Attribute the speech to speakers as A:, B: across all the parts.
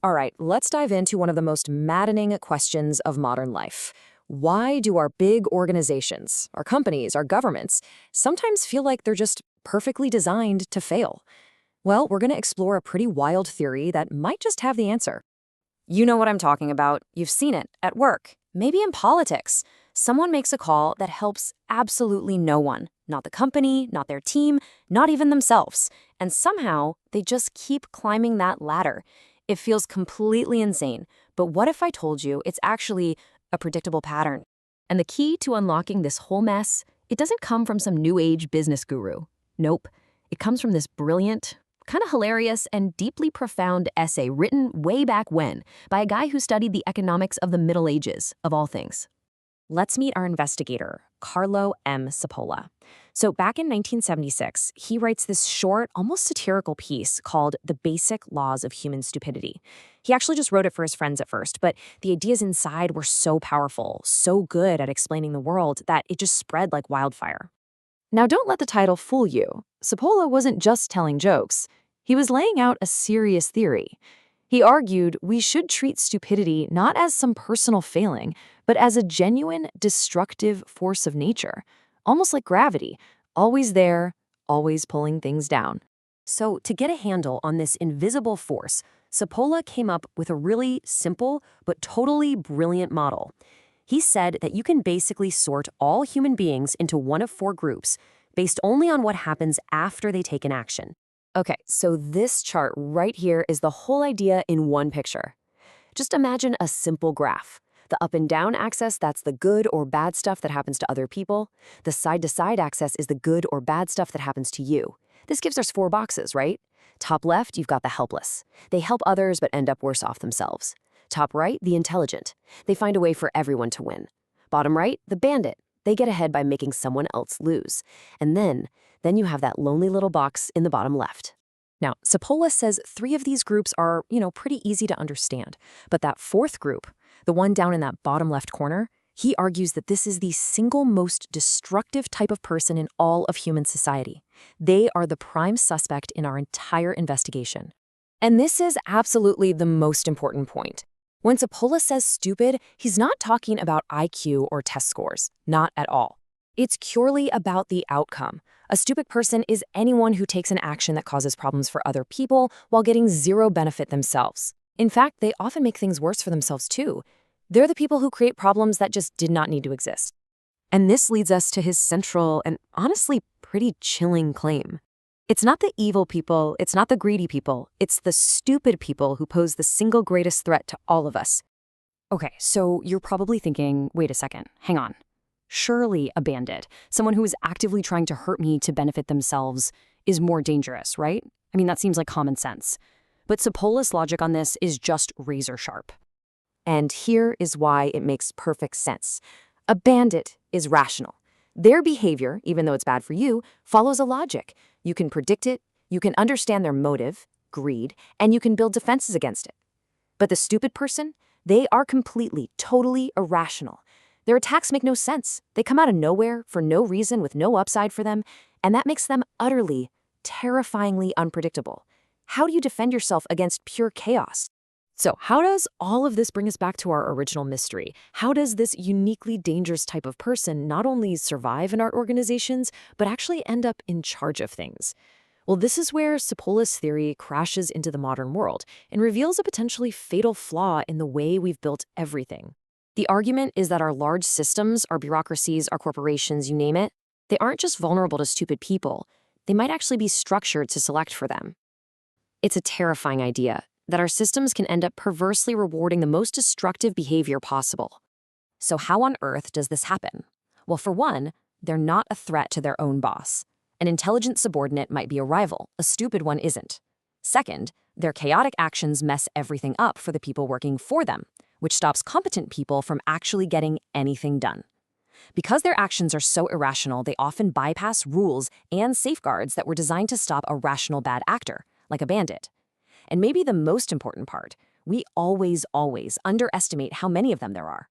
A: All right, let's dive into one of the most maddening questions of modern life. Why do our big organizations, our companies, our governments, sometimes feel like they're just perfectly designed to fail? Well, we're going to explore a pretty wild theory that might just have the answer. You know what I'm talking about. You've seen it at work, maybe in politics. Someone makes a call that helps absolutely no one, not the company, not their team, not even themselves. And somehow, they just keep climbing that ladder. It feels completely insane. But what if I told you it's actually a predictable pattern? And the key to unlocking this whole mess, it doesn't come from some new age business guru. Nope. It comes from this brilliant, kind of hilarious, and deeply profound essay written way back when by a guy who studied the economics of the Middle Ages, of all things. Let's meet our investigator, Carlo M. Cipolla. So back in 1976, he writes this short, almost satirical piece called The Basic Laws of Human Stupidity. He actually just wrote it for his friends at first, but the ideas inside were so powerful, so good at explaining the world, that it just spread like wildfire. Now, don't let the title fool you. Cipolla wasn't just telling jokes. He was laying out a serious theory. He argued we should treat stupidity not as some personal failing, but as a genuine, destructive force of nature, almost like gravity, always there, always pulling things down. So, to get a handle on this invisible force, Cipolla came up with a really simple but totally brilliant model. He said that you can basically sort all human beings into one of four groups based only on what happens after they take an action. Okay, so this chart right here is the whole idea in one picture. Just imagine a simple graph. The up and down axis, that's the good or bad stuff that happens to other people. The side-to-side axis is the good or bad stuff that happens to you. This gives us four boxes, right? Top left, you've got the helpless. They help others but end up worse off themselves. Top right, the intelligent. They find a way for everyone to win. Bottom right, the bandit. They get ahead by making someone else lose. And then you have that lonely little box in the bottom left. Now, Cipolla says three of these groups are, pretty easy to understand. But that fourth group, the one down in that bottom left corner, he argues that this is the single most destructive type of person in all of human society. They are the prime suspect in our entire investigation. And this is absolutely the most important point. When Cipolla says stupid, he's not talking about IQ or test scores. Not at all. It's purely about the outcome. A stupid person is anyone who takes an action that causes problems for other people while getting zero benefit themselves. In fact, they often make things worse for themselves too. They're the people who create problems that just did not need to exist. And this leads us to his central and honestly pretty chilling claim. It's not the evil people, it's not the greedy people, it's the stupid people who pose the single greatest threat to all of us. Okay, so you're probably thinking, wait a second, hang on. Surely a bandit, someone who is actively trying to hurt me to benefit themselves, is more dangerous, right? I mean, that seems like common sense. But Cipolla's logic on this is just razor sharp. And here is why it makes perfect sense. A bandit is rational. Their behavior, even though it's bad for you, follows a logic. You can predict it, you can understand their motive, greed, and you can build defenses against it. But the stupid person, they are completely, totally irrational. Their attacks make no sense. They come out of nowhere for no reason with no upside for them, and that makes them utterly, terrifyingly unpredictable. How do you defend yourself against pure chaos? So how does all of this bring us back to our original mystery? How does this uniquely dangerous type of person not only survive in our organizations, but actually end up in charge of things? Well, this is where Cipolla's theory crashes into the modern world and reveals a potentially fatal flaw in the way we've built everything. The argument is that our large systems, our bureaucracies, our corporations, you name it, they aren't just vulnerable to stupid people. They might actually be structured to select for them. It's a terrifying idea that our systems can end up perversely rewarding the most destructive behavior possible. So how on earth does this happen? Well, for one, they're not a threat to their own boss. An intelligent subordinate might be a rival, a stupid one isn't. Second, their chaotic actions mess everything up for the people working for them, which stops competent people from actually getting anything done. Because their actions are so irrational, they often bypass rules and safeguards that were designed to stop a rational bad actor, like a bandit. And maybe the most important part, we always underestimate how many of them there are.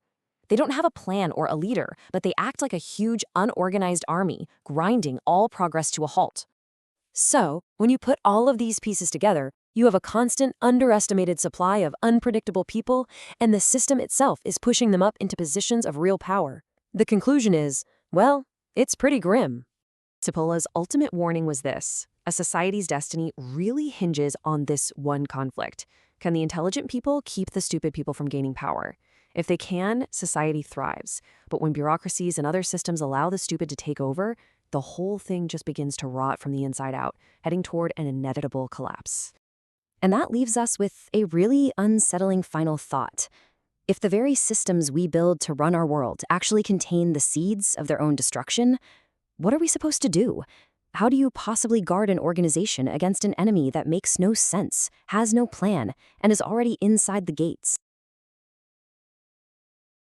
A: They don't have a plan or a leader, but they act like a huge, unorganized army, grinding all progress to a halt. So, when you put all of these pieces together, You have a constant, underestimated supply of unpredictable people, and the system itself is pushing them up into positions of real power. The conclusion is, well, it's pretty grim. Cipolla's ultimate warning was this: a society's destiny really hinges on this one conflict. Can the intelligent people keep the stupid people from gaining power? If they can, society thrives. But when bureaucracies and other systems allow the stupid to take over, the whole thing just begins to rot from the inside out, heading toward an inevitable collapse. And that leaves us with a really unsettling final thought. If the very systems we build to run our world actually contain the seeds of their own destruction, what are we supposed to do? How do you possibly guard an organization against an enemy that makes no sense, has no plan, and is already inside the gates?